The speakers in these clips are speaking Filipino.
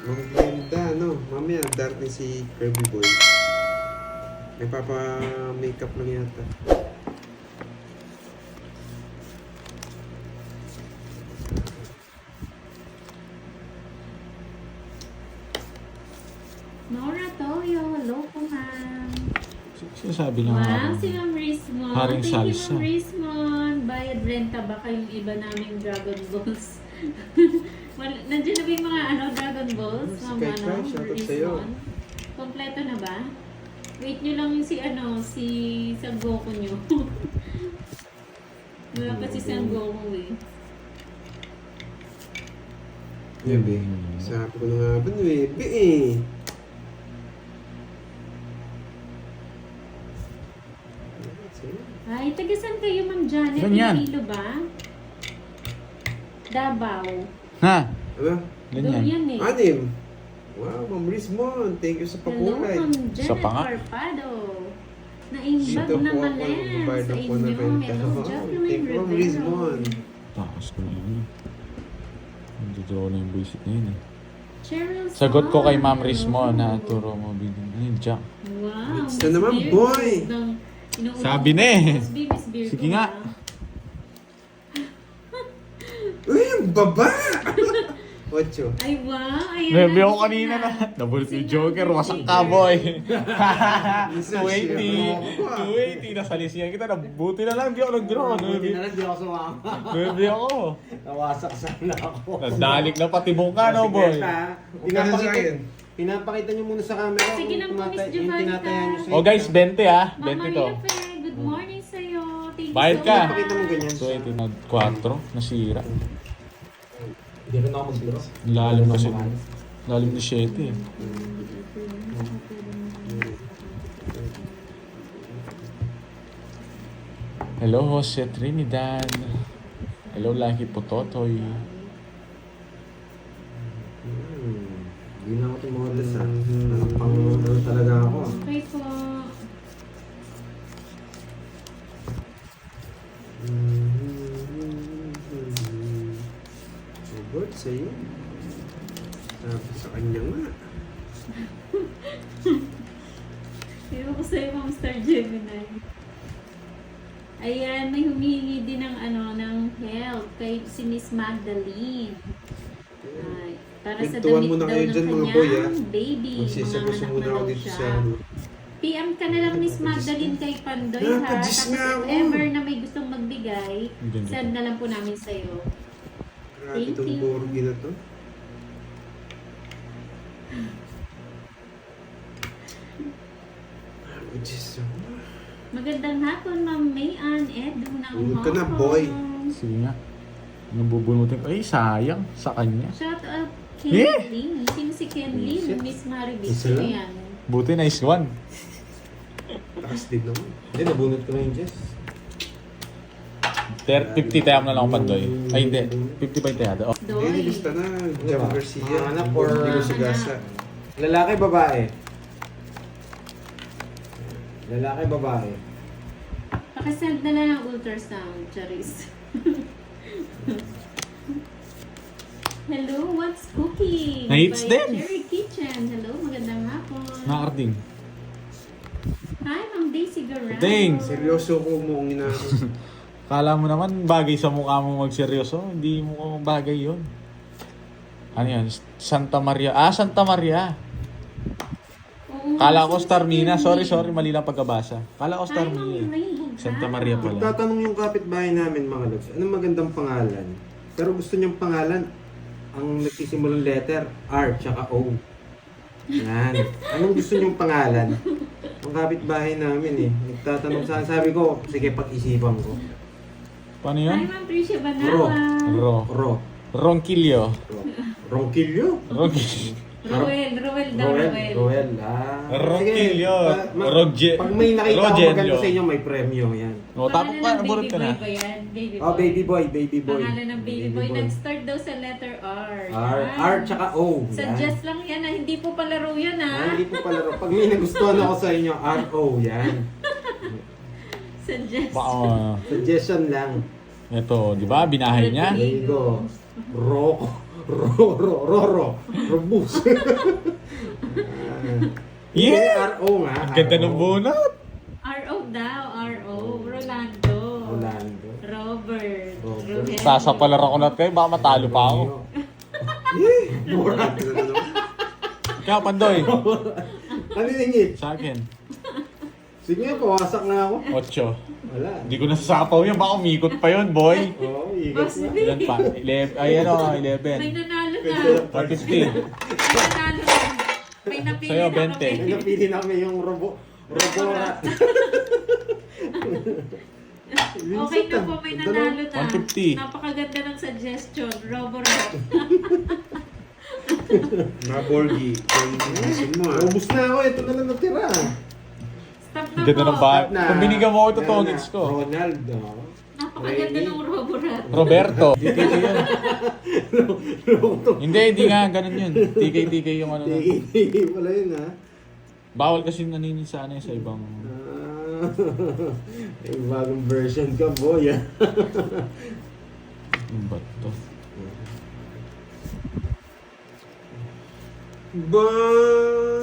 Maganda, no? Mamaya, darating si Kirby Boy. Nagpapa-makeup lang yata. Nora Toyo, hello po ma'am. Sinasabi lang Wow, si Ma'am Rismon. Haring Thank you, salsa. Ma'am Rismon. Bayad renta ba kayong iba naming Dragon Balls? Nandiyan na ba yung mga Dragon Balls? Si Ma'am, Kai Kai, shoutout sa'yo. Kompleto na ba? Wait nyo lang yung si San Goku nyo. Wala pa si San Goku eh. Yan, be. Sabi ko na nga ba, be eh. Ay, taga saan kayo, Ma'am Janet? Ganyan. Iloilo ba? Davao. Ha? Ano? Doon Ganyan. yan eh. Anim. Wow, Ma'am Rismon. Thank you sa Hello, pakulay. Ma'am Sa Janet panga. Carpado. Naimbag Dito na po ako, malen magbabayad sa na po ng inyo. renta. Hello, Wow, Jacqueline thank you, Ma'am Rivero. Rismon. Takas ko na yun. Hindi ko na yung basic na yun eh. Cheryl Sagot ko kay Ma'am Hello. Rismo na turo mo bigyan. Ayun, Jack. Wow. Next na naman, boy. Sabi na eh. Sige Sige nga. Uy, ang baba! 8. Ay, wow. Ayan Maybe na, ako kanina na. Nabulot yung Joker. Wasak ka, boy. 280. 280. Nasalisiyan kita. Nabuti na lang. Di ako nag-draw. Buti na lang, di ako sumama. Maybe ako. Nawasak sana ako. Nadalik na pati mukha, no, Sige, boy? basta, Huwag ka na sa akin. pinapakita nyo muna sa camera. Sige kung na po, Miss yung Giovanna. tinataya nyo sa Oh, guys, 20 ah. Ma'am 20 to. Maria Fe, good morning sa'yo. Thank you Bayad so ka. much. Pakita mo ganyan. 20 na 4. Nasira. Hindi rin ako mag-draw. Lalim kasi. Lalim na 7 eh. Hello, Jose Trinidad. Hello, Lucky Pototoy. Hindi na ako tumodus ha. Pang talaga ako. Okay po. Good sa'yo. Sabi sa kanya nga. Ewan ko sa'yo, Ma'am Star Gemini. Ayan, may humihingi din ng help kay si Miss Magdalene. Ay, para sa Pintuan damit muna daw kayo ng dyan, mga kanyang boy, ah. baby. Magsiseryoso Mga muna anak ako na daw dito siya. sa PM ka na lang, Miss Magdalene, kay Pandoy, ha? Napadis Tapos nga if ako. ever na may gustong magbigay, Ang ganda. send na lang po namin sa'yo. Grabe Thank itong you. Borgi na to. Which is Magandang hapon, Ma'am Mayan Edu ng Huwag ka na, Hong boy. Kong. Sige nga. Nabubunutin ko. Ay, sayang. Sa kanya. Shout out Eh? Ken Lee. Sino si Ken Lee? Miss Maribis. Isa lang. Ayan. Buti, nice one. takas din naman. Hindi, nabunot ko na yung Jess. 50 tayo na lang ako pandoy. Ay, hindi. 50 pa yung tayado. Oh. Hindi, Doy. nilista na. Jam Garcia. Mga anak or- Hindi ko sagasa. Lalaki, babae. Lalaki, babae. Pakisend na lang ng ultrasound, Charis. Hello, what's cooking? Nights By din. Cherry Kitchen. Hello, magandang hapon. Nakakarding. Hi, Ma'am Daisy Garano. Ding. Seryoso ko mo ang ina. Kala mo naman bagay sa mukha mo magseryoso. Hindi mo bagay yun. Ano yan? Santa Maria. Ah, Santa Maria. Oo, Kala ko sino si Starmina. Ken Sorry, Lee? sorry. Mali lang pagkabasa. Kala ko Hi, Ma'am Starmina. Rainbow Santa Brown. Maria pala. Magtatanong yung kapitbahay namin, mga lods, anong magandang pangalan? Pero gusto niyang pangalan, ang nagsisimulang letter, R, tsaka O. Yan. Anong gusto niyong pangalan? Ang kapitbahay namin eh. Nagtatanong sa sabi ko, sige, pag-isipan ko. Paano Hi, yun? Ma'am Tricia Ro. Banawa. Ro. Ronquillo. Ronquillo? Ronquillo. Roel daw, Roel. Roel. Ah. Ronquillo. Sige, pag may nakita ko Rogelio. maganda sa inyo, may premyo. Yan. O, tapos ka. Pangalan ng Naburot baby ka na. boy ba yan? Baby Oh, baby boy, baby boy. Pangalan ng baby boy. Nag-start daw sa letter R. R, Yan. R tsaka O. Yan. Suggest lang yan ha. Hindi po palaro yan ha. Ah, hindi po pala. Pag may nagustuhan ako sa inyo, R-O, yan. Suggest. Baka, Suggestion lang. ito, di ba? Binahay niya. There you go. Ro. Roro. Robus. Yeah! RO nga. Ang ganda ng bunot. R.O. daw, R.O. Rolando. Rolando. Robert. Robert. Ruel. Sasapalar ako na kayo, baka matalo pa ako. Mura. Kaya, Pandoy. Ano ningit? Sa akin, Sige nga, pawasak na ako. 8. Wala. Hindi ko nasasapaw yun, baka umikot pa yun, boy. Oo, igat Boss na. B. Ilan pa? 11. Ay, ano, May 11. nanalo na. 150. May nanalo na. May napili Sa'yo, na 20. kami. Ay, napili namin yung Roborat. Okay na po, may nanalo na. 150. Napakaganda ng suggestion. Roborap. Mga Borgie. Kung gusto mo ah. Ubus na ako, ito na lang natira. Stop na Ganda ng po. bahay. Na. Kung binigyan mo ako ito, Meron tongits na. ko. Ronaldo. Napakaganda ng Roborap. Roberto. TK yun. Hindi nga, ganun yun. TK yung ano. Na. Tigi pala yun ha. Bawal kasi naninin sa ano sa ibang... May bagong version ka, boy. Ah. Yung ba't to? Ba?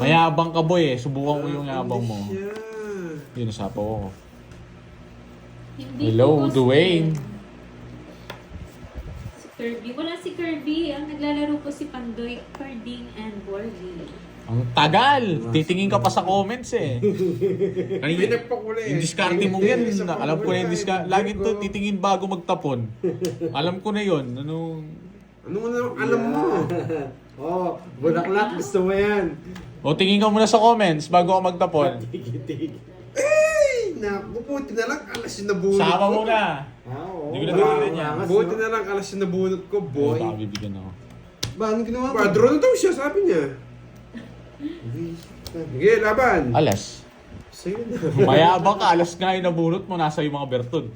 Mayabang ka, boy eh. Subukan mo yung yabang mo. Hindi siya. Yun, nasapaw ako. Hindi Hello, po, Boss Dwayne. Ben. Si Kirby. Wala si Kirby. Ang naglalaro po si Pandoy, Carding, and Borgie. Ang tagal! Titingin ka pa sa comments eh. May Kanina, nagpakula eh. yung diskarte mong yan, alam ko na yung diskarte. Lagi to titingin bago magtapon. Alam ko na yun. Ano... Ano mo na alam mo? Oh, bulaklak, gusto mo yan. O tingin ka muna sa comments bago ka magtapon. Tigi-tigi. Eh! Naku, buti na lang alas yung nabunot Sama ko. muna. Ah, oo. Hindi ko na bibigyan yan. Buti na lang alas yung nabunot ko, boy. Baka bibigyan ako. Ba, ano ginawa mo? Padro na daw siya, sabi niya. Sige, laban. Alas. Sa'yo na. Mayabang ka, alas nga yung nabunot mo, nasa yung mga bertod.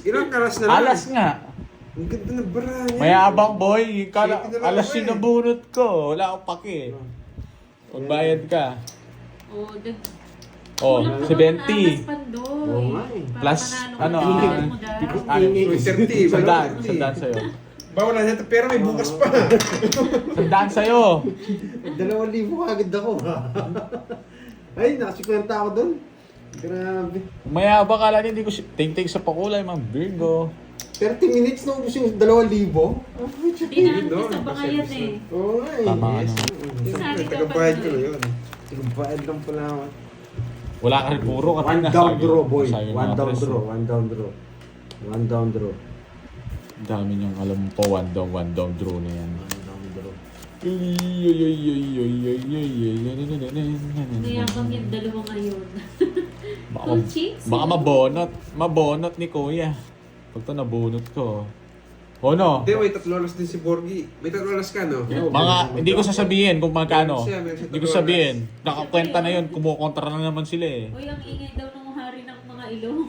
Ilang karas na lang. Alas nga. Ang ganda ng bara niya. Mayabang boy, kala, Sige na lang alas ako yung eh. nabunot ko. Wala akong pake. Magbayad ka. Oh, Oh, kulang si naman 20. alas, Pandoy. Oo nga eh. Para Plus, manalo ka ano, ng ah, mo daw. Ano? Ingay. 30. Sandaan sa'yo. Bawal na ito, pero may bukas pa. Sandaan sa'yo. 2,000 agad ako. Ay, nakasikwenta ako doon. Grabe. Mayabang ka lang, hindi ko ting-ting sa pakulay, mga Virgo. 30 minutes na ubus yung 2,000. Tinanong sa baka yan eh. Oo nga eh. Tama, ano. Sabi ka Tagabayad ko na Pandoy. yun. Tagabayad lang pala ako. Wala ka rin puro ka One down draw, boy. Sabi ng One mga down press, draw. One down draw. One down draw. Ang dami niyang alam mo pa, one down draw na yan. One down draw. Mayabang yung dalawa ngayon. Baka, Two chicks? baka mabonot ni Kuya. Pag ito nabunot ko. O no? Hindi, may 3 oras din si Borgie. May 3 oras ka, no? Mga, hindi ko sasabihin kung magkano. Meron siya, meron siya Hindi ko tatlo sabihin. Nakakwenta na yun, kumukontra na naman sila eh. Uy, ang ingay daw ng hari ng mga ilong.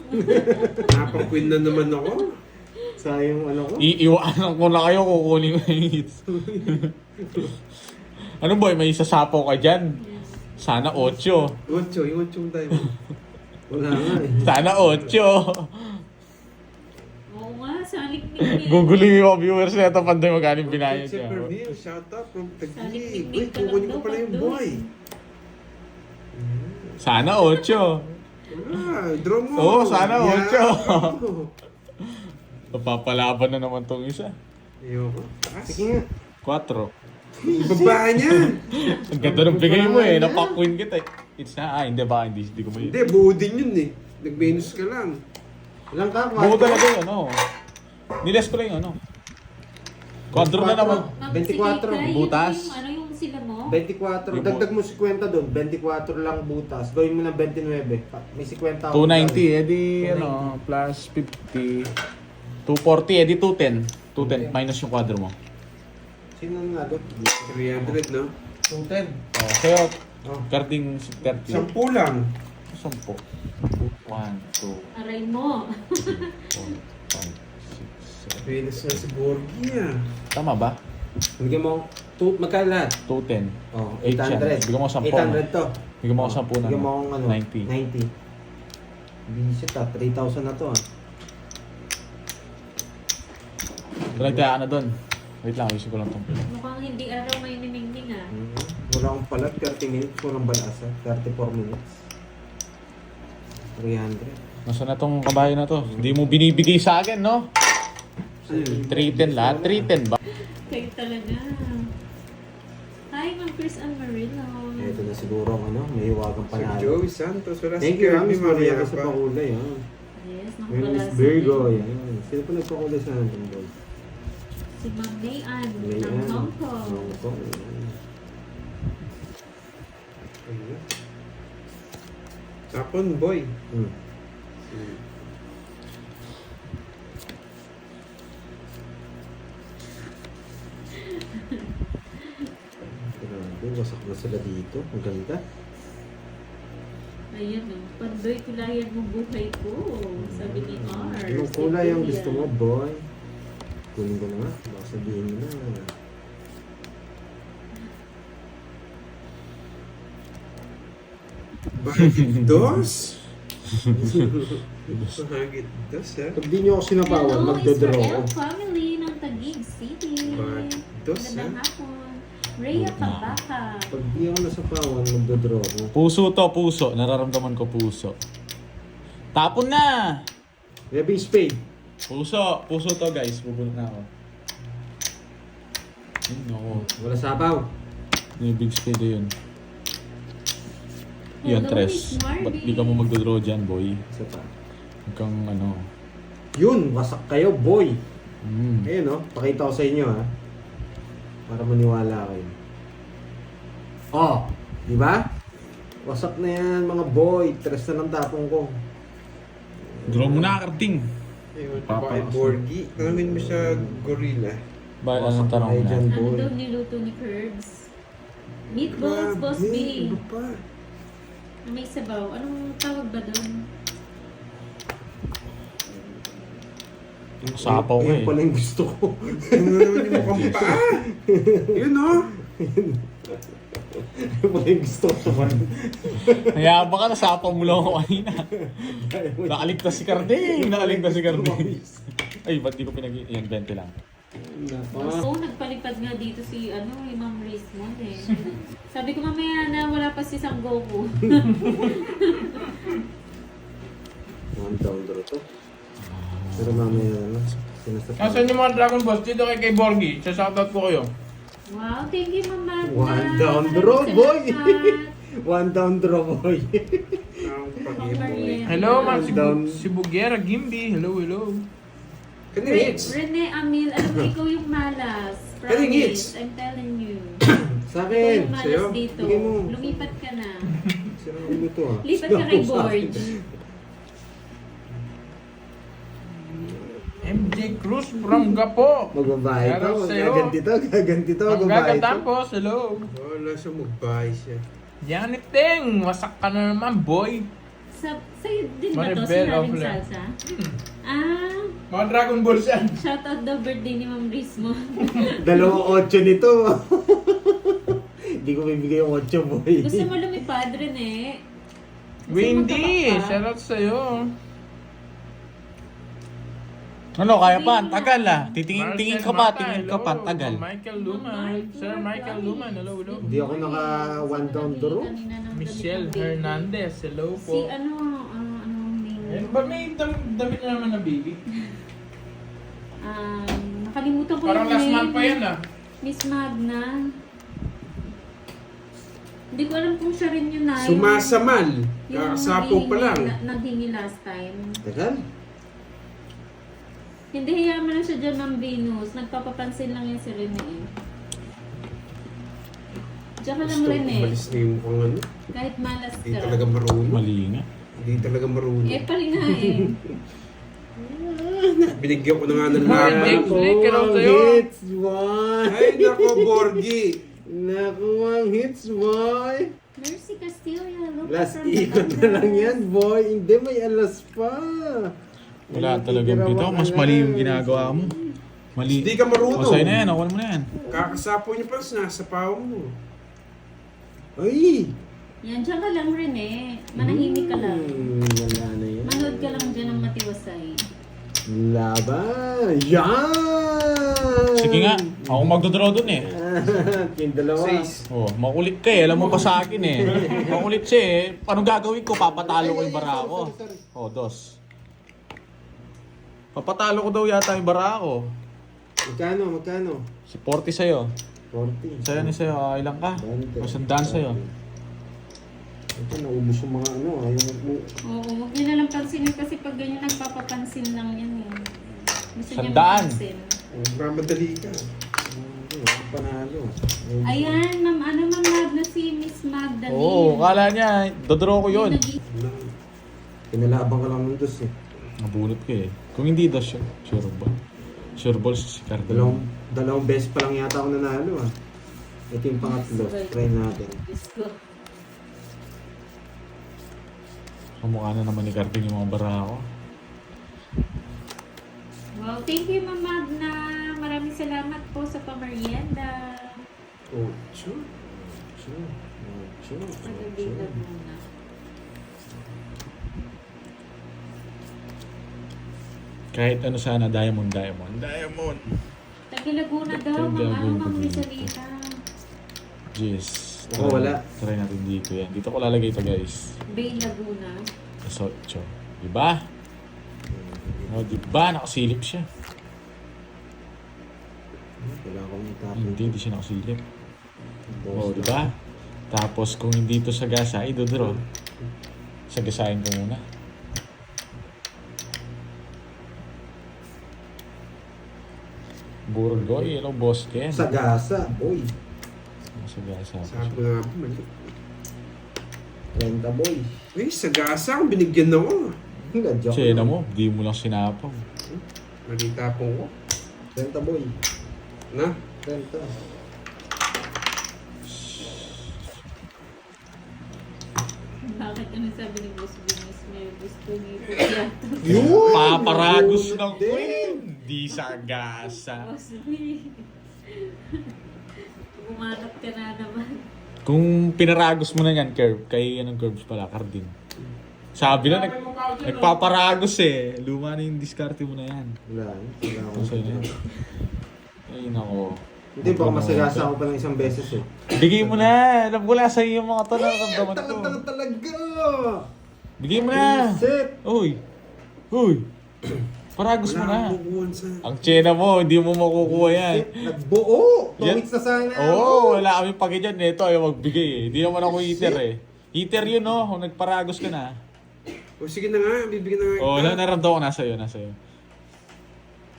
Napang-queen na naman ako. Sayang ano ko. Iiwanan ko na kayo, kukunin ko yung hits. Ano boy, may sasapaw ka dyan? Sana 8. 8, yung 8 tayo. Wala nga eh. Sana 8. Oo nga, salik ni Gugulin yung mga viewers na ito, Pandoy, magkano binayad Si niya. Perville, shout out from Taguig. Saling Uy, tingin ka kukunin lang ko pala daw, yung Pandoy. boy. Sana 8. Ah, draw mo. Oo, sana Yeah. 8. Napapalaban na naman tong isa. Ayoko. Taas. Sige nga. 4. Ibaba niya. Ang ganda ng bigay mo eh, napakwin kita eh. It's na, hindi ba, hindi ko mo Hindi, buo din yun eh. Nag-Venus ka lang. Ilang ka? Buo talaga yun, ano. Niles ko lang yun, ano. 4 na naman. 24, butas. Yung, ano yung sila mo? 24. Dagdag mo 50 doon. 24 lang butas. Gawin mo ng 29. May 50 ako. 290, edi ano, plus 50. 240, edi 210. 210, minus yung kwadro mo. Sino nga doon? 300, no? 210. Oh, kaya, Oh. carding 30. 10 lang. 10. 1, 2, Aray mo. 4, 5, 6, 7. Venus na si Borgie ah. Tama ba? Bigyan mo, magkano lahat? 210. Oh, 800. 800. Bigyan mo 10. 800 to. Bigyan mo ako 10 na. Bigyan mo akong ano? 90. 90. Bisit ah, 3,000 na to ah. Nagtaya ka na doon. Wait lang, ayusin ko lang itong pila. Mukhang hindi araw may nimingning ah. Wala akong palat, 30 minutes, walang balasa. 34 minutes. 300. Nasaan na tong kabayo na to? Hindi mo binibigay sa akin, no? 310 lahat. 310 ba? Kayo talaga. Hi, Ma'am Chris and Marilo. Ito na siguro, may hiwagang Si panalo. Joey Santos, wala Thank si you, Kirby Miss Maria, Maria sa pa. pakulay. Yes, Miss nakapala Virgo, yan. Sino pa nagpakulay sa atin, boy? Si Ma'am Mayan ng Ayan. Hong Kong. Hong Kong. Ayun. Tapon, boy. Grabe, wasak na sila dito. Ang ganda. Ayun o. Pandoy kulayan mo buhay ko. Sabi ni R. Anong kulay ang gusto mo, boy? Kunin ko na nga. Baka sabihin mo na. Bakit dos? Bakit dos, ha? Pag di nyo ako sinapawan, Hello, magdodraw Israel ako. family ng Taguig City. Bakit dos, ha? Magandang hapon. Rhea Tabaka. Pag di ako nasapawan, magdodraw ako. Puso to, puso. Nararamdaman ko puso. Tapon na! Maybe spade. Puso. Puso to, guys. Bubulot na ako. Ay, no. Wala sapaw. Yung big spade yun. Yan, Hello, Tres. Miss Marby. Ba't di ka mo magdodraw dyan, boy? Isa pa. Huwag kang ano. Yun, wasak kayo, boy. Mm. Ayun, no? Pakita ko sa inyo, ha? Para maniwala kayo. Oh, di ba? Wasak na yan, mga boy. 3 na lang tapong ko. Draw mo na, Karting. Ayun, Papa. bakit Borgie? Tanungin mo siya gorilla. Bakit anong tanong kayo na? dyan, Ano boy. daw niluto ni Curbs? Meatballs, Boss B. Iba pa. May sabaw. Anong tawag ba doon? Sapaw ko Ayun eh. pala yung gusto ko. Ano naman yung mukhang paa? Yun, no? Ayun pala yung gusto ko. Kaya baka nasapaw mo lang ako kanina. Nakaligtas si Carding. Nakaligtas si Carding. Ay, ba't di ko Yan, 20 lang. So, nagpalipad nga dito si yung Ma'am Rismond eh. Sabi ko mamaya na wala pa si Sang Goku. One down draw to. Pero mamaya na lang. Sinasapawan. Nasaan yung mga Dragon Balls? Dito kay Borgie. Sa-shoutout ko kayo. Wow, thank you Ma'am Magda. One down Maraming draw, boy. salamat. One down draw, boy. Ang Ma'am pag-ibo. Mariette. Hello, Ma'am Down. Sibugera Gimbi. Hello, hello. Kanina hits. Rene Amil, alam mo ikaw yung malas. Kaling hits. Promise, I'm telling you. Sa Ikaw akin. yung malas Sa'yo? dito. Bigay mo. Lumipat ka na. Sira ang ulo to, ha? Lipat ka kay Borge. MJ Cruz from Gapo. Magbabae to. Meron sa'yo. Gaganti to. Gaganti to. Ang Magbabae to. gagatapos, hello. Wala siya magbahay siya. Janet Ting, wasak ka na naman, boy. Sa'yo din ba to? Maribel Sinabing Ofle. salsa? Ah, Mga Dragon Balls yan. shoutout the birthday ni Ma'am Rismo. 2-8 nito. Hindi ko bibigay yung 8, boy. Gusto mo lumipad, Rene? Windy, shoutout sa'yo. Ano, kaya pa? Ang tagal ah. Tingin ka pa, Mata, tingin ka hello. pa. Ang tagal. Michael Luman. Sir Michael Luman, hello, hello. Hindi ako naka one down draw. Kanina ng Michelle damit ng baby. Hernandez, hello Si po. anong Eh, name? ba may damit na naman na baby? Nakalimutan ko Parang yung last name. month pa yan ah. Miss Magna. Hindi ko alam kung siya rin yun na. Sumasamal. Yung Kakasapo pa lang. Naghingi last time. Tagal. Hindi, hayaan mo lang siya dyan, Ma'am Venus. Nagpapapansin lang yan si Rene. Diyan ka lang, Gusto Rene. umalis na yung mukhang ano. Kahit malas Hindi ka. talaga marunong. Mali nga. Hindi talaga marunong. Eh, pali nga eh. Binigyan ko na nga ng Ay, laban. Nick, Nick, hello ang sa'yo. hits, boy. Ay, nako, Borgie. Naku, ang hits, boy. Mercy Castillo, hello. Last from ikot na lang yan, boy. Hindi, may alas pa. Wala May talagang natitira bitaw. mga Mas mali yung alas. ginagawa mo. Mali. Hindi ka marunong. O, sa'yo na yan. Ako mo na yan. Kakasapo niya pa, sinasapaw mo. Ay! Yan, dyan ka lang, Rene. Manahimik ka lang. Wala na yan. Manood ka lang dyan ng matiwasay. Laban! Yan! Sige nga. Ako magdodraw dun eh. Yung dalawa. Oh, makulit ka eh. Alam mo pa sa akin eh. Makulit siya eh. Anong gagawin ko? Papatalo ko yung bara ko. Oh, dos. Papatalo ko daw yata yung bara ko. Magkano? Si 40 sa'yo. 40. Sa'yo ni sa'yo. Ilang ka? 20. Masandaan sa'yo. Ito, naubos yung mga ano. Ayaw mo. Oo, huwag niyo na lang pansinin kasi pag ganyan nagpapapansin lang yan eh. Gusto niya Sandaan. mapansin. Mamadali ka. Panalo. Ayan, ma'am Magna si Miss Magda. Oo, kala niya. Dodraw ko yun. Pinalaban ka lang ng dos eh. Nabunot ko eh. Kung hindi dos, sure ba? Sure balls si Cardinal. Dalawang beses pa lang yata ako nanalo ah. Ito yung pangatlo. Try natin. Diyos ko. Kamukha na naman ni Cardin yung mga bara ko. Wow, thank you Ma'am Magna. Maraming salamat po sa pamerienda. Ocho. Pag-ibigay muna. Kahit ano sana, diamond. Taga-Laguna daw, Ma'am Rizalita. Jeez. Ako wala. Try natin dito yan. Dito ko lalagay ito guys. Bay Laguna. Sa 8. Diba? O, diba? Nakasilip siya. Wala akong itapon. Hindi siya nakasilip. O, diba? Tapos kung hindi ito sagasa, idodro. Sagasain ko muna. Burgoy, hello boss Ken. Sagasa, boy. Sagasa. Sabi ko nga po, mali. Renta boy. Ay, sagasa ang binigyan ako. Joke Sena lang. mo, di mo lang sinapang. Nakita po ko. Renta boy. Na? Renta. Bakit ano sabi ni Boss Binis? May gusto ni Pugiato. Paparagos ng queen. Di sagasa. Boss Binis. Gumanap ka na naman. Kung pinaragos mo na yan, curve, kay anong curves pala, Cardin. Sabi na, nagpaparagos eh. Luma na yung diskarte mo na yan. Wala. Wala Ano akong sa'yo na yan? Ay, nako. Hindi, baka masagasa ako pa ng isang beses eh. Bigay mo na. Alam ko lang sa'yo yung mga to na naramdaman ko. Talaga! Bigay mo na. Set! Uy. Paragos mo Wala na. akong kukuhan sa... Ang tsena mo, hindi mo makukuha yan. Set! Nagbuo! 2 Yan. weeks na sana! Oo, wala kami pake dyan. Ito, ayaw magbigay eh. Hindi naman ako heater eh. Heater yun no, kung nagparagos ka na. O sige na nga, bibigyan na nga Oo, kita. naramdaman ko nasa iyo.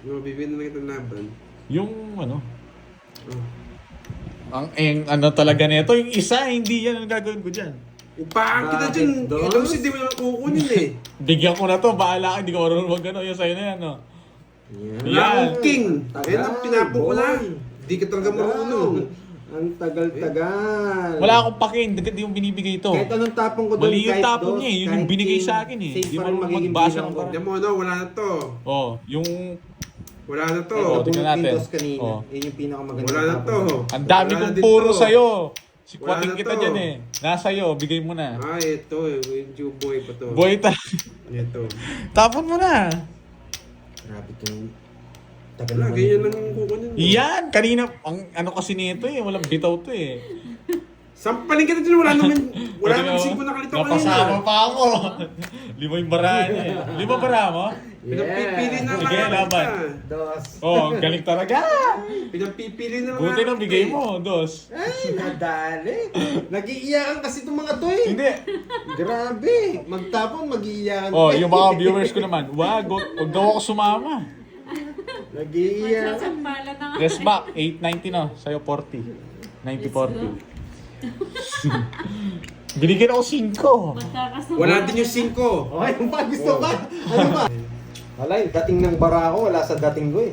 No, bibigyan na nga kita ng laban. Yung ano, Oh. ano talaga nito, yung isa, hindi yan ang gagawin ko dyan. Upaan kita Bakit, dyan. Dos? Ito kasi di mo naman kukunin eh. Bigyan ko na to, bahala ka, hindi ko marunong mag ano, yung sa'yo na yan, no? Yan. Wala akong king. Ayun ang pinapo ko na. boy. Di ka talaga marunong. Ang tagal-tagal. Wala akong pakin, hindi yung binibigay ito. Kahit anong tapong ko doon, Mali yung kahit tapon dos, niya eh, yun kahit yung binigay king, sa akin eh. safe Di pa rin marunong magiging magbasa bilang ng ko. parang. Diyan mo ano, wala na to. Oh, yung, Wala na to. Oh, tingnan natin. Pintos kanina. Oh. Yun yung pinakamaganda. Wala na to. ang dami Wala kong na din puro to. sa'yo. Wala Sikwatin na kita to. dyan eh. Nasa iyo, bigay mo na. Ah, ito eh. Medyo boy pa to. Boy ta. Ito. Tapon mo na. Grabe yung tagal Wala, naman. ganyan lang yung kukunin mo. Yan, kanina, ang ano kasi nito eh, walang bitaw to eh. Sampaling kita dyan, wala naman singko na kalito Napasama kanina. pa ako. 5 yung bara niya eh. 5 bara mo? Pinapipili na Sige, lang laban. kita. Dos. Oh, galing talaga. Pinapipili na lang Buti nang kita bigay eh. mo, dos. Ay, nadali. Nag-iiyakan kasi itong mga to eh. Hindi. Grabe. Magtapon, mag-iiyakan. Oh, yung mga viewers ko naman, wag daw ako sumama. Nag-iiyakan. Magsasampala na nga. Yes, back, 890 no, sa'yo 40. 90-40. Binigyan ako 5. Magkakasama. Wala din yung singko. Okay, yung pa gusto ba? Ano ba? Wala, yung dating ng bara ko, wala sa dating ko eh.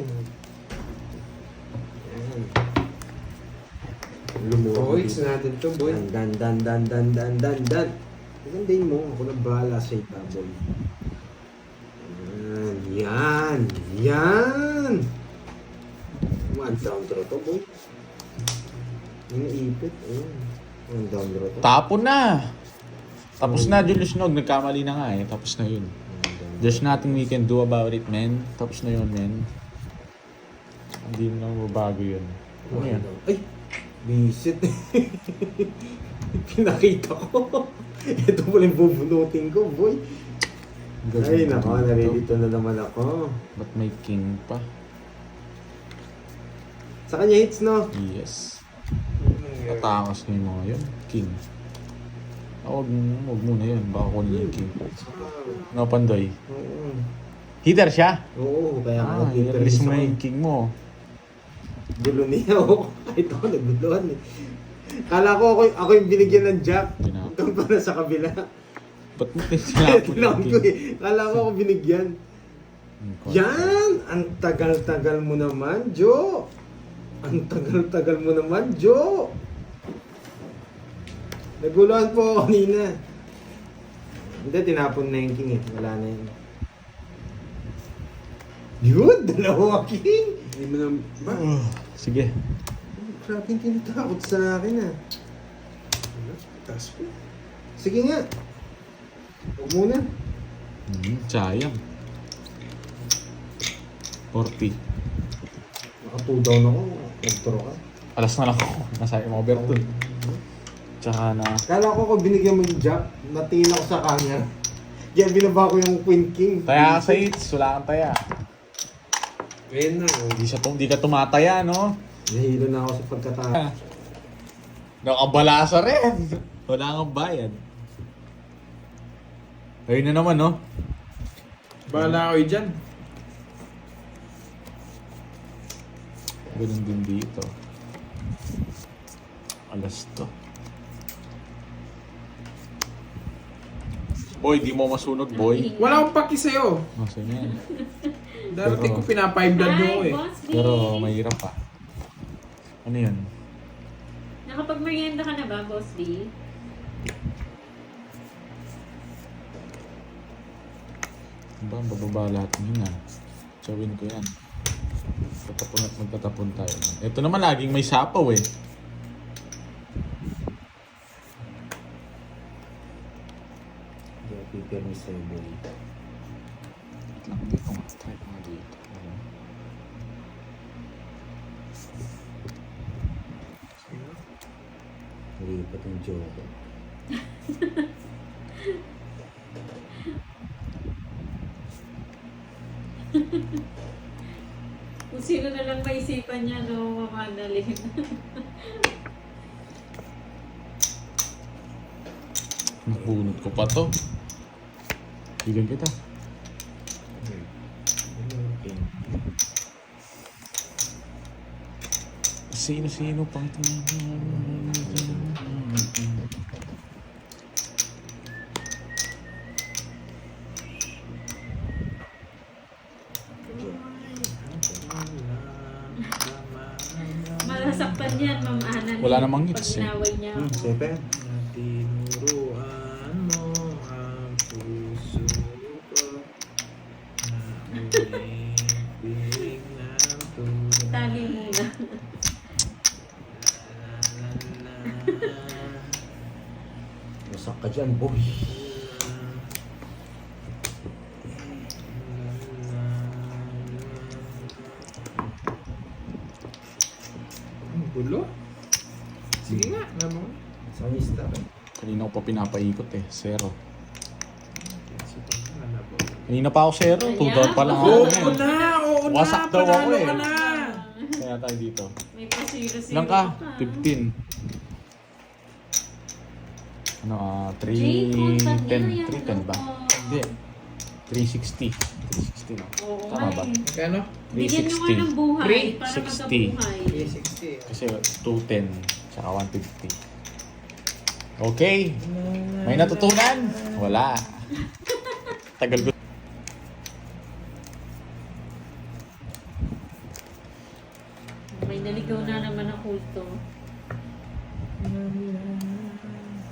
Boy, natin to, boy. Dan. Magandin mo, ako na bahala sa itabol. Yan. One down draw to, boy. Iniipit, one down draw to. Tapon na. Tapos na, Julius Nog. Nagkamali na nga eh. Tapos na yun. There's nothing we can do about it, man. Tapos na yun, man. Hindi mo na mabago yun. Ano yan? Ay! Bisit. Pinakita ko. Ito pala yung bubunutin ko, boy. Ay, nako, narilito na naman ako. Ba't may king pa? Sa kanya hits, no? Yes. Tatakas ko yung mga yun. King. Huwag muna yun. Baka kunin yung king. Nga pandoy. Oo. Hitter siya? Oo, kaya nga i-release mo na yung king mo. Gulo niya ako. Kahit ako naguluhan eh. Kala ko ako yung binigyan ng jack. Tinapon. Doon pala sa kabila. Ba't mo tinapon Tinapon yung ko king? eh. Kala ko ako binigyan. Yan! Ang tagal-tagal mo naman, Jo! Ang tagal-tagal mo naman, Jo! Naguluhan po ako kanina. Hindi, tinapon na yung king eh. Wala na yun. Yun! Dalawa king! Hindi mo na... Ba? Sige. Grabe yung tinatakot sa akin ah. Taas ko. Sige nga. Huwag muna. Sayang. 40. Naka-2 down ako. Nag-throw ka. Alas na lang ako. Nasa yung overton. Tsaka na... Kala ko binigyan mo yung jack, natingin ako sa kanya. Kaya binaba ko yung queen king. Taya ka sa hits. Wala kang taya. Ayun na. Hindi ka tumataya, no? Nahilo na ako sa pagkatapos. Nakabalasa rin. Wala kang bayad. Ayun na naman, no? Bahala kayo dyan. Ganun din dito. Alas to. Boy, di mo masunog, boy. Wala akong paki sa'yo. Masa yan. Darating Pero- ko pinapa-high blood mo ko Hi, eh. Boss B. Pero mahirap pa. Ano yun? Nakapag-merienda ka na ba, Boss B? Diba, bababa lahat ng yan. Chawin ko yan. Tatapon at magtatapon tayo. Ito naman laging may sapaw eh. Hindi ako pipirmi sa'yo, boy. Wait lang, dito nga. Try ko nga dito. Ayan. Nalipat yung joke. Kung sino na lang maisipan niya, no, mamadalin. Nabunot ko pa to. Bigyan kita. Sino-sino pang Malasaktan yan, Ma'am Ana. Wala namang hits, eh. Pag inaway niya ako. Sepe? Tinuruan mo ang puso ko na umibig ng tunay. Tali muna. Wasak ka dyan, boy. Ang gulo. Sige nga, naman. Sa mista. Kanina ko pa pinapaikot eh. Zero. Kanina pa ako zero. 2 down pa lang ako. Oo ngayon. na! Oo na! Wasak daw ako Panalo eh. ka na! Kaya tayo dito. May pasiro-siro Ilang ka? 15. Ano, 310. 310 ba? Hindi. 360. 360 lang. Oo, Tama ba? nga eh. Kano? Bigyan nyo nga ng buhay para 360. magkabuhay. 360. Kasi 210. Tsaka 150. Okay. May natutunan? Wala. Tagal ko. May naligaw na naman ang kulto.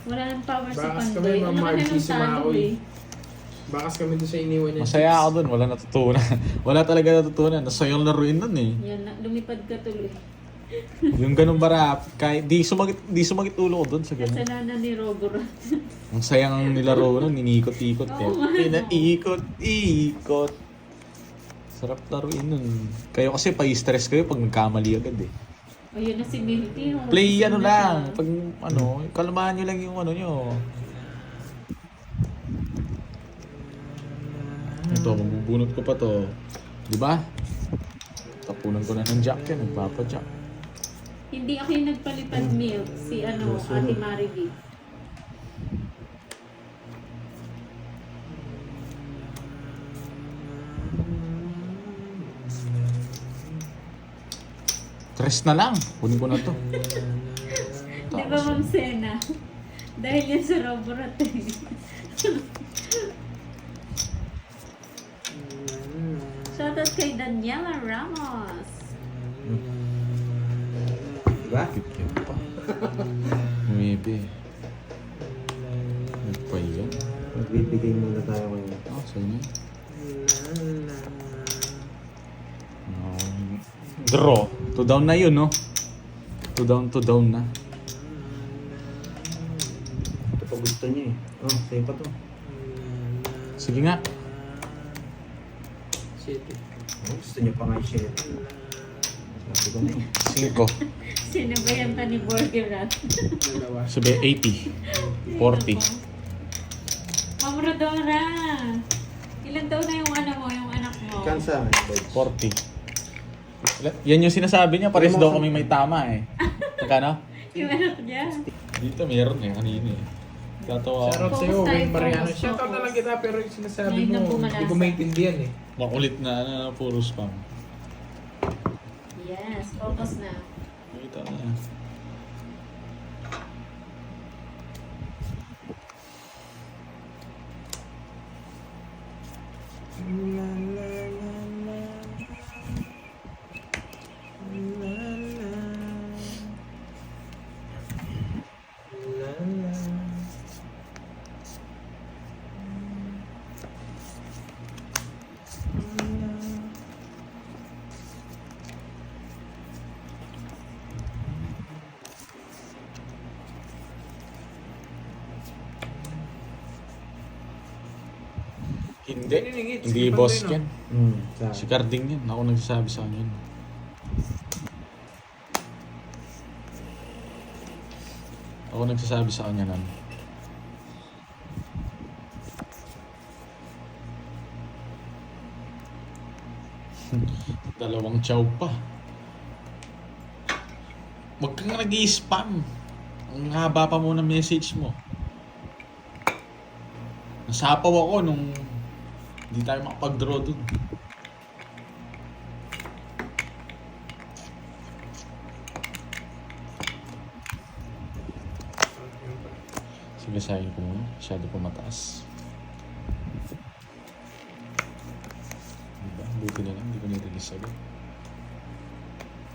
Wala nang power sa Bakas pandoy. kami, Ma'am Ano Margie, kaya si ng talo Maoy. eh. Bakas kami doon sa iniwan niya. Masaya ako dun. Wala natutunan. Wala talaga natutunan. Nasayang laruin dun eh. Yan, lumipad ka tuloy. Yung ganun bara, kahit di sumagit ulo ko dun sa ganun. Kasalanan ni Robert. Ang sayang nilaro nun, inikot-ikot eh. Oo nga, no. Pinaikot-ikot. Sarap laruin nun. Kayo kasi pa-stress kayo pag nagkamali agad eh. Ayun na si Milty. oh. Play ano Gusto na lang. siya. Pag ano, kalmahan nyo lang yung ano nyo. Ito, mabubunot ko pa to. Di ba? Tapunan ko na ng jack yan. Nagpapa-jack. Hindi ako yung nagpalipad milk. Si ano, Ate Maribel. Tres na lang. Kunin ko na to. Di ba, Ma'am Sena? Dahil yan sa Robot eh. Shoutout kay Daniela Ramos. Diba? Kit-kit pa. Maybe. Ano pa yan? Magbibigay muna tayo ngayon. Ah, saan yan? Draw. 2 down na yun, no? 2 down na. Ito pa gusto niya eh. Oh, sa'yo pa to. Sige nga. Shit. Oh, gusto niya pa nga yung shit. Sabi ko na eh. 5. Sinabayan ka ni Burger Rat. Dalawa. Sabi 80. 40. Ma'am Rodora! Ilan taon na yung ano mo, yung anak mo? Kan sa akin, Boy. 40. Yan yung sinasabi niya. Pares daw kami may tama eh. Magkano? Yung anak niya. Dito meron eh. Kanina eh. Tatawa Shoutout ako. sa'yo, Focus tayo, Wayne Mariano. focus, Shoutout na focus. lang kita pero yung sinasabi Ngayon lang mo, pumalasa. hindi ko maintindihan eh. Makulit na puro spam. Yes, focus na. Nakita na. Hindi. Hindi boss yan. Sa Si Carding yan. Ako nagsasabi sa kanya. yun. Ako nagsasabi sa kanya nun. Dalawang chow pa. Huwag kang nag-i-spam. Ang haba pa mo ng message mo. Nasapaw ako nung hindi tayo makapag-draw dun. Sige, sayin ko muna. Masyado pa mataas. Diba? Buti na lang. Hindi ko nirelease agad.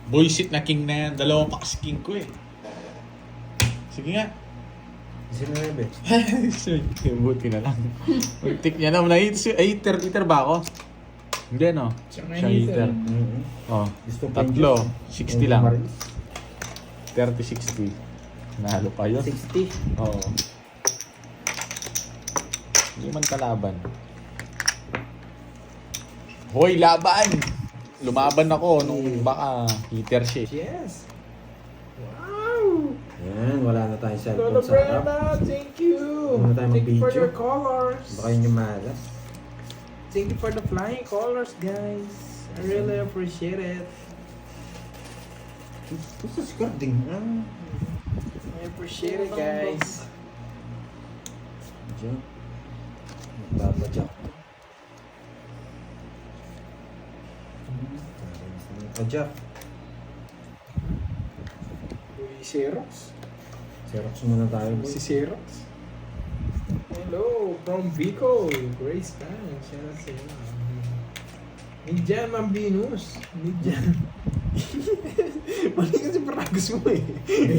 Boysit na king na yan. Dalawa pa kasi king ko eh. Sige nga. Sino na be? Buti na lang. Mag-tick niya na. Ay, iter ba ako? Hindi, no? Siya Siya iter. Oh, Gusto ko tatlo. yung 60 lang. 30-60. Nahalo pa yun. 60. Oo. Hindi man kalaban. Hoy, laban! Lumaban ako nung baka hitter siya. Yes! Wow! Yan, wala na tayong Lola cellphone sa harap. Brenda, thank you! Wala tayong Thank you for mag-video. your colors. Baka yun yung malas. Thank you for the flying colors, guys. I really appreciate it. Gusto si Carding. I appreciate it, guys. Diyan. Magbabajack. Pajak. Uy, Xerox. Xerox muna tayo, boy. Si Xerox. Hello, from Bicol. Grace Pan. Shout out sa iyo. Nidyan, Ma'am Venus. Nidyan. Mali kasi paragos mo eh.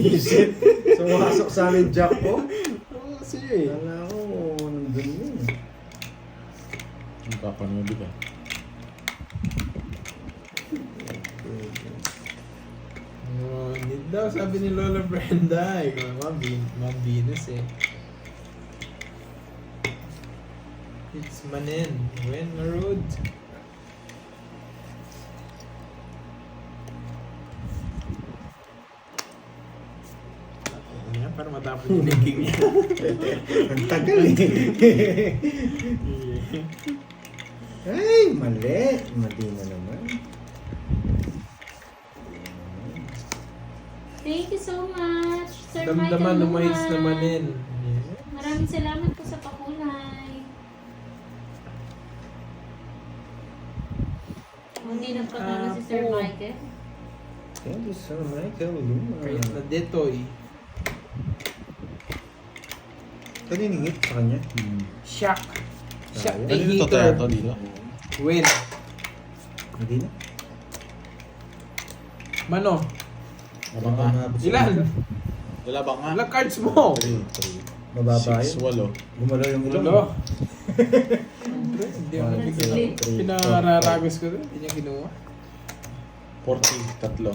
Isip. Sumasok sa amin, Jack ko. Oo, kasi eh. Kala ko, nandun yun. Ang papanood ka. Oh, need daw, sabi ni Lola Brenda. Ikaw, Ma'am Venus eh. It's Manen. When Marud. para matapos yung linking niya. Ang tagal eh. Ay, mali. Mali na naman. Thank you so much, Sir Damdaman Michael na mahits Luman. namanin. Maraming salamat po sa pakulay. Hindi nagpatalo si Sir Michael. Thank you so much. Kahit na detoy. Kanina hit sa kanya. Shock. Shock Ano the Dito heater. tayo dito. Win. Hindi na. Mano, ilan? Wala ba nga? Ilang cards mo? 3, Mababa 6, yun. 8. Gumalaw yung ilong. Walo. Hindi ako One, nabigyan. two, three, Pinararagos ko rin. Hindi niya kinuha. 40, tatlo.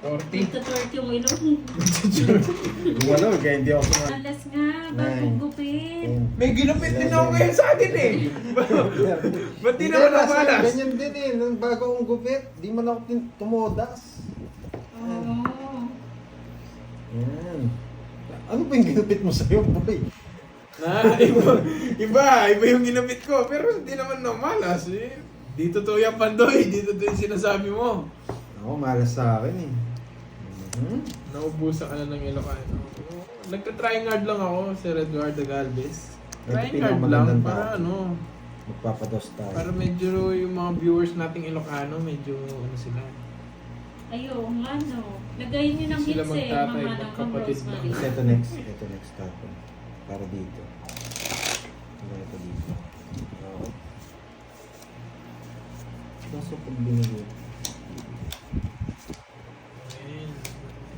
40. Nagtatort yung ilong. Gumalaw, kaya hindi ako sumali. Alas nga, bagong gupit. May ginupit din ako ngayon sa akin eh. Ba't di naman namalas? Ganyan din eh. Nung bago akong gupit, di man ako tumodas. Oo. Yan. Ano pa yung ginupit mo sa'yo, boy? Iba yung ginupit ko. Pero hindi naman namalas eh. Di totoo yung Pandoy. Di totoo yung sinasabi mo. Ako, malas sa akin eh. Naubusan ka na ng Ilocano. Nagka-trying hard lang ako, Sir Eduardo Galvez. Ito Trying hard pinakamagandang lang para tao. ano, Magpapados tayo. para medyo yung mga viewers nating Ilocano, medyo ano sila. Ayun, ano. Lagayin niyo ng Sila hits eh, magtatay, mga ng magkapatid Rosemary. Ito next tapo. Para dito. Ito dito. Oo. Kaso pag binigay.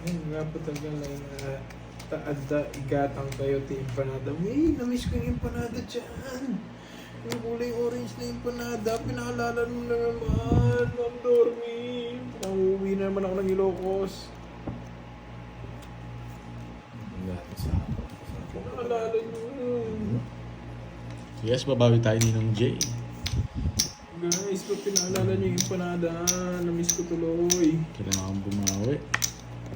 Ayun, nga po talaga lang na taadda, igatang kayo ti empanada. May, namiss ko yung empanada dyan. Yung kulay orange na empanada, pinaalala mo na naman, Ma'am Dormy. Nauwi na naman ako ng Ilocos. Natin sa Pinaalala nyo. Yes, babawi tayo ni Nong J. Guys, pag pinaalala nyo yung empanada, namiss ko tuloy. Kailangan bumawi.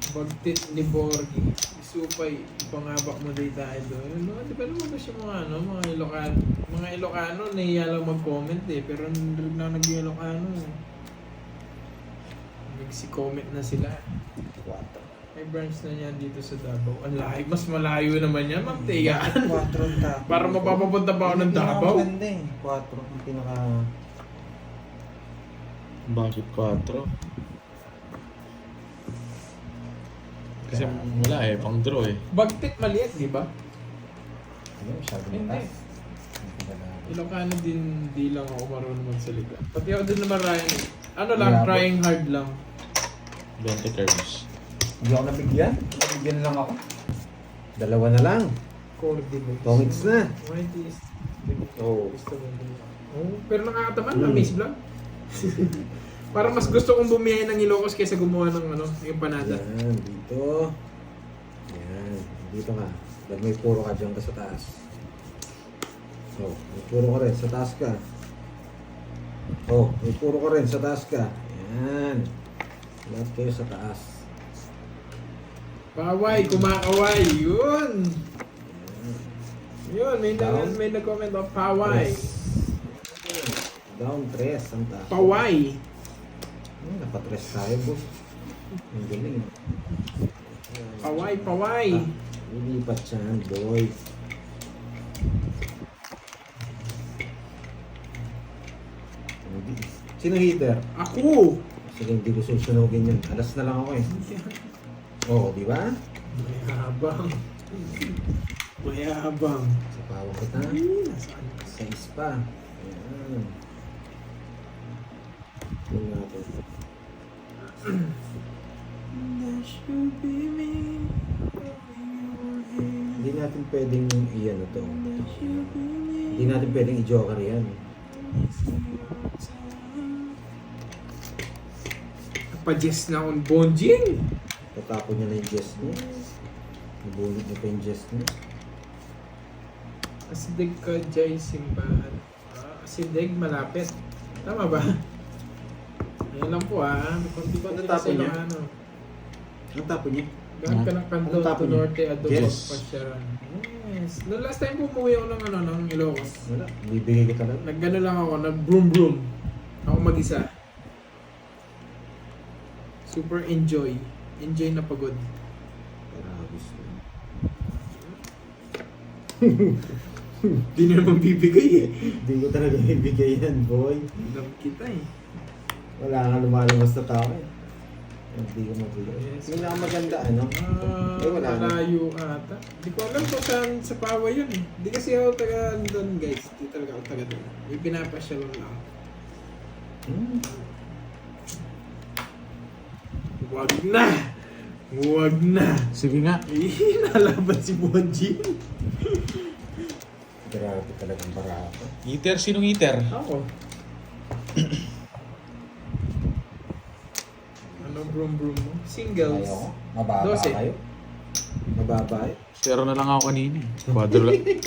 Bagtit ni Borgie. Supay, pangabak mo day tayo doon. No, di ba naman kasi mga Ilocano, nahiya lang mag-comment eh. Pero na nag-Ilocano. Nagsi-comment na sila. 4. May branch na yan dito sa Davao. Ang layo, mas malayo naman yan, Ma'am Tia. 4 tapo. Para mapapapunta pa ako ng Davao. Maganda eh. 4 ang pinaka... Bakit 4? Kasi wala eh, pang draw eh. Bagtit maliit, di ba? Ano, masyado Hindi. mataas. Ilocano din, di lang ako marunong magsalita. Pati ako din naman Ryan. Ano lang, Yeah, trying hard lang. 20 curves. Hindi ako nabigyan. Nabigyan lang ako. 2 na lang. Coordinate. Tongits na. Right is... Oo. Pero nakakataman na Maze Vlog. Parang mas gusto kong bumiyahe ng Ilocos kaysa gumawa ng yung panada. Yan, dito. Yan, dito ka. Dahil may puro ka dyan ka sa taas. Oh, may puro ka rin. Sa taas ka. Oh, may puro ka rin. Sa taas ka. Yan. Lahat kayo sa taas. Paway, kumakaway. Yun. Yun, Down. may nag-comment of paway. Down 3. Ang taas. Paway. Napatres tayo, boss. Ang galing. Paway, paway. Lilipat siya, boy. Sino heater? Ako. Sige, hindi ko susunogin yun. Alas na lang ako eh. Oo, di ba? Mayabang. Mayabang. Sa pawang kita. Nasaan? Sa ispa. Ayan. Tingnan natin. Hindi natin pwedeng iyan ito. Hindi natin pwedeng i-joker yan. Pa-jess na akong bonjing. Tatapon niya na yung jest niya. Nabunod niya pa yung jest niya. Asidig ka, Jai Simbahan. Asidig, malapit. Tama ba? Ayan lang po ah. Konti-konti na sa Natapon niya? Ilocano. Ang tapo niya. Gaan ka ng Canton Ang tapo to niya. Norte, Adobos, Yes. Pasyaran. Yes. Noong last time po umuwi ako ng Ilocos. Wala, bibigay ko talaga. Naggano lang ako, nag-broom. Ako mag-isa. Super enjoy. Enjoy na pagod. Grabe siya. Di na naman bibigay eh. Hindi ko talaga bibigay yan, boy. Alam kita eh. Wala nga lumalabas na tao eh. Hindi ko mabigay. Yes. May nakamaganda ano? Wala na. Malayo ata. Di ko alam kung saan sa Pawa yun eh. Di kasi ako taga doon guys. Di talaga ako taga doon. May pinapasya lang. Hmm. Wag na! Wag na! Sige nga. Nalaban si Bonji. Grabe talagang barato. Eater, sinong eater? Ako. Anong broom mo? Singles. Ayaw ko. Mababa 12. kayo? Mababa eh. Zero na lang ako kanina.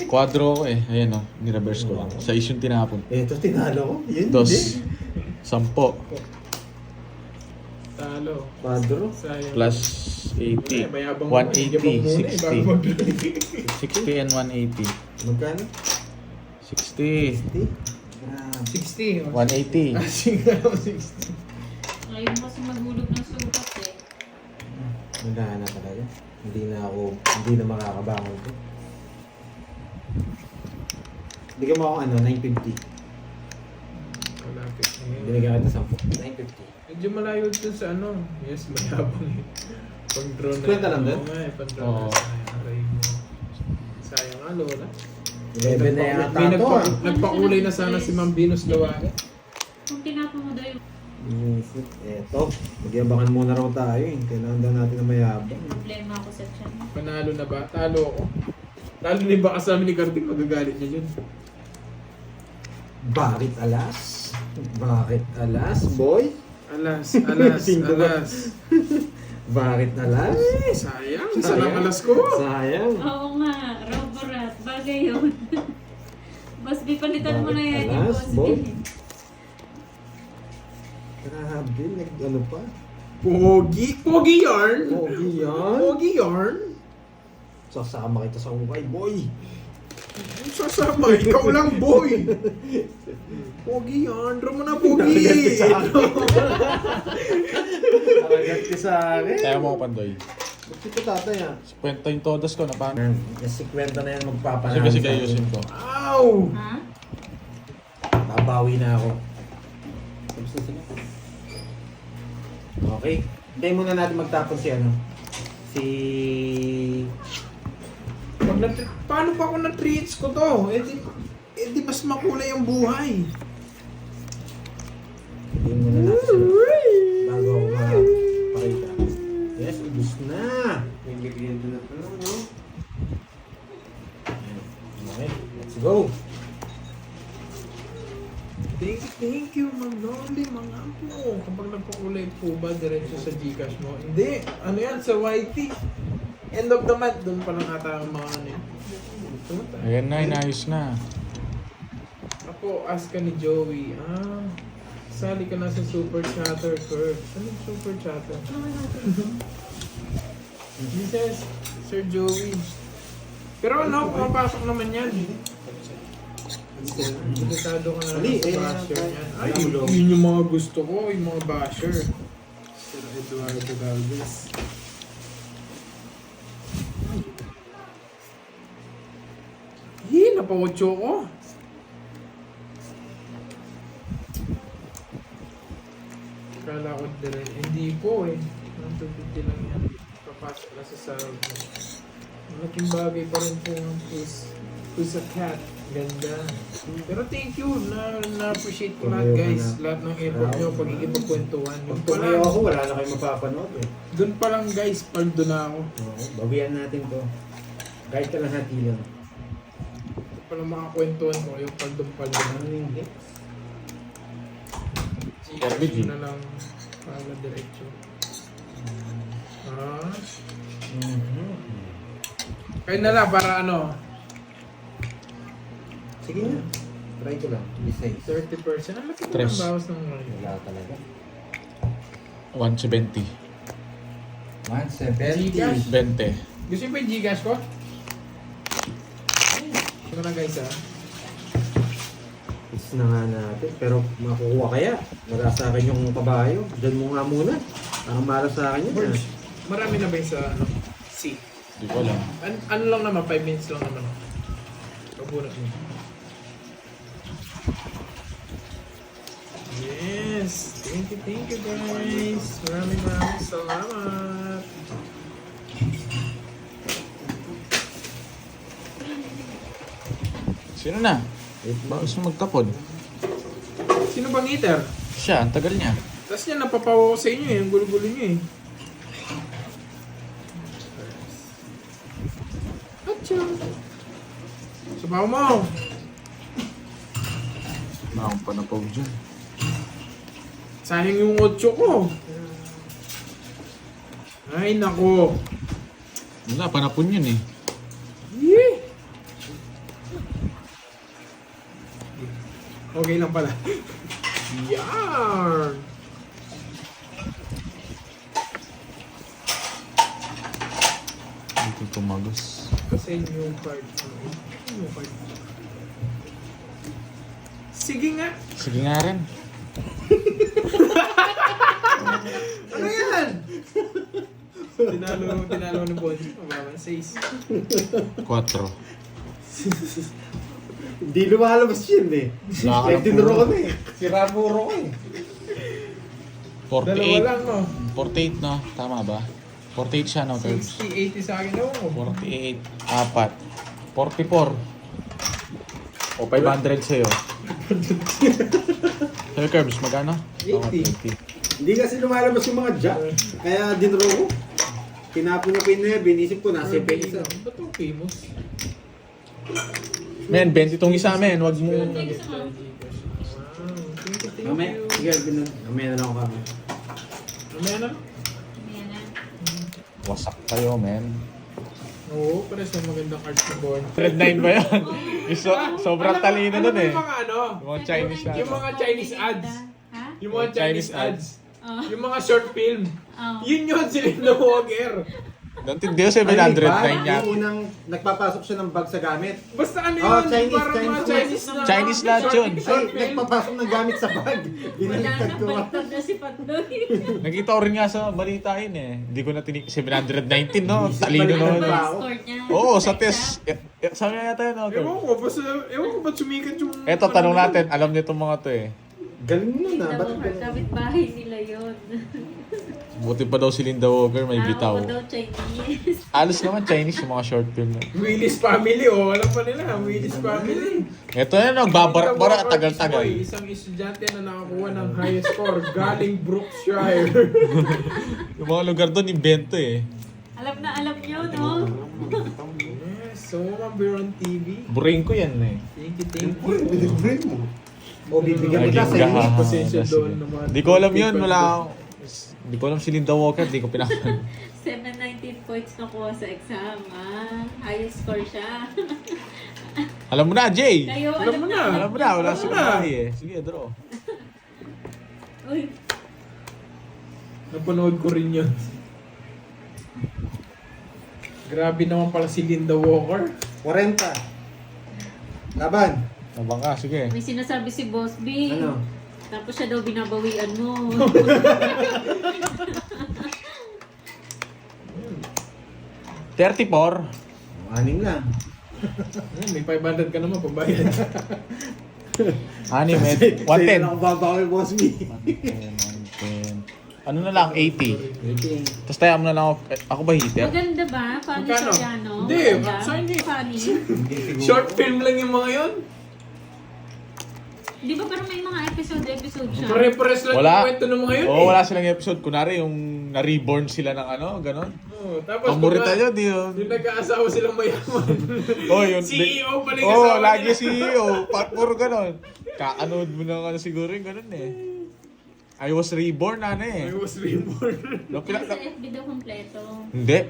Quadro ako eh. Ayan o, nireverse ko lang. Sa yung tinapon. Ito, tinalo ko. Yun, Dos. hindi. 10. Talo. Padro. Sayang. Plus Eh, 80. mayabang 180, muna eh, bago 60. mag-play. 60 and 180. Magkano? 60. 50? Grabe. 60. 180. Sige ako 60. Ngayon kasi maghulog ng sukat eh. Wala na talaga. Hindi na makakabangon ko. Bigyan mo ako ano, 950. Malapit na yun. Binigyan kita 10. 950. Medyo malayo dun sa ano. Yes, mayabang eh. Pag-draw na. Kwenta lang dun? Oo nga eh, pag-draw Oo. na. Sayang, aray mo. Sayang nga, Lola. 11 na yata May to ah. nagpakulay na sana si Ma'am Venus Lawaga. Kung tinapon mo daw yung Eto, magyabangan muna raw tayo eh. Kailangan daw natin na mayabang. problema ako sa tiyan. Panalo na ba? Talo ako. Talo na ba kasama ni Kartik? Magagalit niya yun. Bakit alas? Bakit alas, boy? Alas, Singko ba? alas. Bakit alas? Sayang, salang alas ko. Sayang. Oo nga, Roborat, bagay yun. Boss, di palitan mo na yan yung Alas, boss. boy. Grabe, ano pa? Pogi. Pogi yarn. Pogi yan. Pogi yarn. Sasama kita sa ukay, boy. Sasama, ikaw lang boy. Pogi yarn. Draw mo na pogi. Nakagat ka sa akin. Kaya mo ako pandoy. Ba't ito tatay ah? Kwento yung todas ko na paano. Kasi kwenta na yan magpapanalo. Sige, ayusin ko. Ow. Ha? Babawi na ako. Tapos na sila. Okay. Hintayin muna natin magtapon si ano. Si... Paano pa ako na-treats ko to? Eh di mas makulay ang buhay. Hintayin muna natin sila. Bago ako makapakita. Yes, ubus na. May bigyan doon na pala, no? Okay, let's go. Thank you, Ma'am Loli, mga po. Kapag nagpakulay po ba, diretso sa Gcash mo? Hindi. Ano yan, sa YT. End of the month, doon pa lang ata ang mga ano yun. Ayan na, inayos na. Ako, ask ka ni Joey. Sali ka na sa Super Chatter first. Ano yung Super Chatter? He says, Sir Joey. Pero ano, pumapasok naman yan. Delikado ka na Ali, lang sa eh, basher yan. Ay, ulo. yun yung mga gusto ko, yung mga basher. Sir Eduardo Galvez. Napawatcho ko. Kala ko dire. Hindi po eh. 150 lang yan. Papasok na sa sahod. Malaking bagay pa rin po ang who's a cat. Ganda. Pero thank you. Na-appreciate ko lahat guys. Lahat ng effort nyo. Pagkikipagkwentuhan. Pag Yung tumayo pala, ako, wala na kayo mapapanood eh. dun pa lang guys. Paldo na ako. Oo, bawian natin to. Kahit kalahati lang. Dun pa lang makakwentuhan ko. Yung paldo-paldo na. Ano yung hit? RBG. Na lang. Para diretso. Kayo na lang para ano. Sige na. Try ko lang. Besides. 30%. Ang laki Tres. ng bawas ng ngayon. Wala talaga. 170. Gcash. 20. Gusto niyo pa yung Gcash ko? Ito na guys It's na nga natin. Pero makukuha kaya. Wala sa akin yung kabayo. Diyan mo nga muna. Parang malas sa akin yun. Birds, marami na ba yung sa ano? C. Hindi ko alam. Ano lang naman, 5 minutes lang naman. Pabunot mo. Yes! Thank you guys! Maraming salamat! Sino na? Bakit gusto magtapon? Sino bang eater? Siya, ang tagal niya. Tapos yan, napapawa ko sa inyo eh, ang gulo-gulo nyo eh. Atcha! Sabaw mo! Nakang panapaw dyan. Sayang yung 8 ko. Ay, nako. Wala, panapon yun eh. Yee! Okay lang pala. Yarn! Dito tumagos. Kasi yung card. Yung card. Sige nga. Sige nga rin. Ano yan? Tinalo ng Bonji. Mababan 6. 4. Hindi lumalabas yun eh. Wala ka Kaya na tinuro ko puro. na eh. Sira puro ko eh. Dalawa 48. lang, no? 48 no? Tama ba? 48 siya no, Curbs? 60, 80 sa akin, no? 48. 4. 44. O, 500 sa'yo. Sa'yo, Curbs, magkano? 80. Hindi kasi lumalabas yung mga jack. Kaya dinuro ko. Tinapon na pinebe. Inisip ko nasa pa isa. Ba't ang famous? Men, 20 itong isa, men. Wag mo... Mamaya, sige, mamaya na lang ako kami. Mamaya na? Ayan na. Wasak kayo, men. Oo, pares na magandang art sa board. 109 ba yan? Sobrang talino nun eh. Yung mga ano? Yung mga Chinese na. Yung mga Chinese ads. Ha? Yung mga Chinese ads. Oh. Yung mga short film. Oh. Yun sila na Walker. Nantindiyo, 709 yan. Yung unang nagpapasok siya ng bag sa gamit. Basta ano Oh, yun, Chinese, parang mga Chinese na. Chinese lahat yun. Ay, nagpapasok ng gamit sa bag. Wala Binaliktad na, ko. baliktad na si Patdoy. Nakita ko rin nga sa balita yun eh. Hindi ko na tinik 719 no? Talino Baliktad naman. ba? Score niya. Oo, sa test. Sabi nga yata yun, no? Ewan ko ba't sumikat yung... Eto, tanong natin. Alam nito mga to eh. Galing mo na. Ba't Kapit bahay nila yun. Buti pa daw si Linda Walker, may bitaw. Ako daw Chinese. Alos naman Chinese yung mga short film na. Willis family, oh. Alam pa nila, Willis family. Ito na, nagbabarak-barak, tagal-tagal. Boy, isang estudyante na nakakuha ng highest score galing Brookshire. Yung mga lugar doon, invento eh. Alam nyo, no? Yes, so we're on TV. Buring ko yan eh. Thank you. Binibreak mo? O bibigyan kita sa Naging iyo. Pasensya Sige. doon naman. Di ko alam yun, wala ako. Di ko alam si Linda Walker, di ko pinakalan. 719 points nakuha sa exam, ah. Highest score siya. Alam mo na, Jay! Kayo, Alam mo na. Alam mo na, wala Alam si mo na. Kumahi eh. Sige, draw. Uy, Napanood ko rin yun. Grabe naman pala si Linda Walker. 40. Laban. Abang ka, sige. may sinasabi si Boss B. Ano? Tapos siya daw binabawian mo. 34. Aning lang. May 500 ka naman pambayad. Ani, med. Sa'yo 110. na ako babawi, Boss B. 110. Ano na lang, 80. Okay. Tapos tayo mo na lang ako. Ako ba heater? Maganda ba? Funny Magkano? siya, no? Hindi, Maganda? sa hindi. Funny. Short film lang yung mga yun. Di ba parang may mga episode siya? Pare-pares lang Wala. yung kwento ng mga yun Oo, wala silang episode. Kunwari, yung na-reborn sila ng ano, ganon. Oh, tapos Pamurita yun, di yun. yung nagkaasawa silang mayaman. Oh, yun. CEO pala yung Oo, asawa lagi nila. CEO. Puro ganon. Kakanood mo na ano siguro yung ganon eh. I was reborn, ano I eh. was reborn. No, Sa FB daw kompleto. Hindi.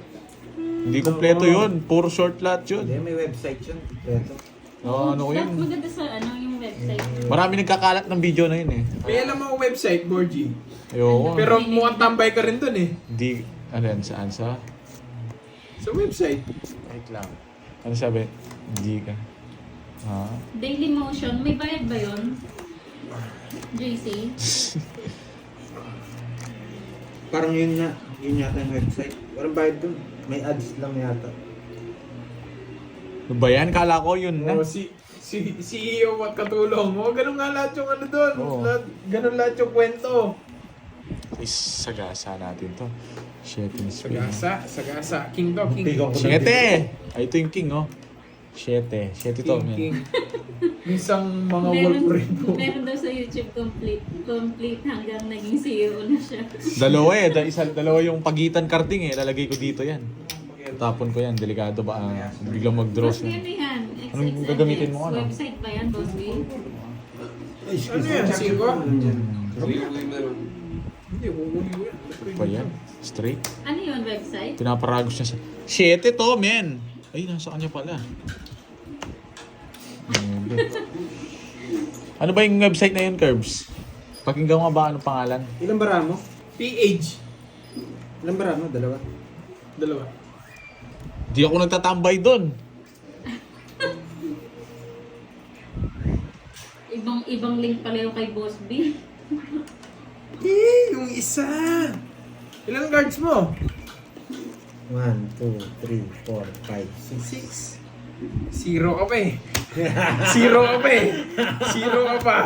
Hindi kompleto yun. Puro short lahat yun. Hindi, may website yun. Ito. Oo, ano ko yun. Maganda sa yung website. Marami nagkakalat ng video na yun eh. May alam mo website, Borgie. Ayoko. Pero mukhang tambay ka rin dun eh. Hindi. Ano yan? Saan? Sa? Sa website. Wait lang. Ano sabi? Hindi ka. Ha? Daily Motion, may bayad ba yun? JC? Parang yun yata yung website. Walang bayad dun. May ads lang yata. Ano ba yan? Kala ko yun na. Oh, si CEO at katulong mo. Ganun nga lahat yung ano doon. Oo. Ganun lahat yung kwento. Sagasa natin to. Shit in Spain. Sagasa. King to, king. Pigaw ko ng Siete! Ay, ito yung king, oh. Siete to, King, man. king. Minsan mga workfriend mo. Meron daw sa YouTube complete hanggang naging CEO na siya. Dalawa eh. Dalawa yung pagitan karting eh. Lalagay ko dito yan. Tapon ko yan. Delikado ba? Biglang mag-draw Boss B, siya. ano yan? Anong gagamitin mo, ano? Website ba yan, Boss B? Ano yan? Siko? Hindi, kukunin ko yan. Pa yan? Straight? Ano yun, website? Pinaparagos niya sa... Siete to, men! Ay, nasa kanya pala. Ano ba yung website na yun, Curbs? Pakinggan mo ba anong pangalan? Ilang bara mo? PH. Ilang bara mo? Dalawa? Dalawa. Di ako nagtatambay doon. Ibang link pala yung kay Boss B. Yung isa. Ilang cards mo? 1, 2, 3, 4, 5, 6. 6. Zero ka pa eh. Zero ka pa eh. Zero ka pa.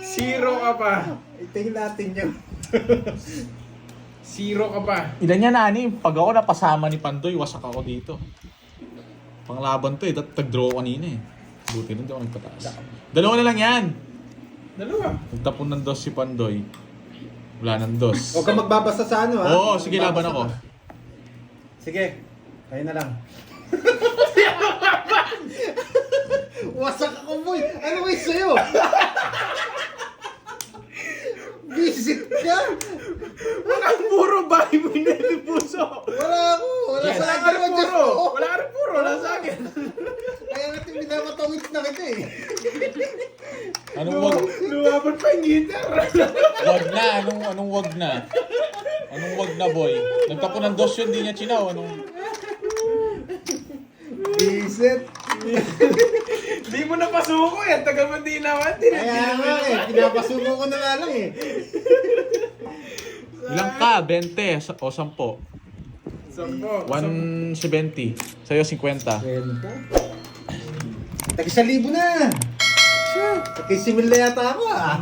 Zero ka pa. Tingnan natin yun. Zero ka pa. Ilan yan, Ani? Pag ako napasama ni Pandoy, wasak ako dito. Panglaban to eh. Tag-draw kanina eh. Buti nun, di ako nagpataas. Dalawa na lang yan. Dalawa. Nagtapon ng dos si Pandoy. Wala ng dos. Huwag ka magbabasa sa ano, ha? Oo, sige, laban ako. Sige, kayo na lang. Wasak ako, boy! Ano kayo sa'yo? Visit ka? Walang puro bahay mo yung puso. Wala ako! Wala sa Wala akin ka rin mo, Diyos puro. ko! Wala ka rin puro. Wala sa akin. Kaya natin minamatawid na kita eh. Anong wag? Lumaban pa yung guitar. Wag na. Anong wag na? Anong wag na, boy? Nagtapon ng dos yun, di niya chinaw. Anong... Visit! Di mo napasuko eh. Tagal mo di naman. Kaya nga eh, pinapasuko ko na nga lang eh. Ilang ka? 20 o 10? Sampo. 170. Sa'yo, 50. Tag-1,000 na! Tag-1,000 na yata ako ah.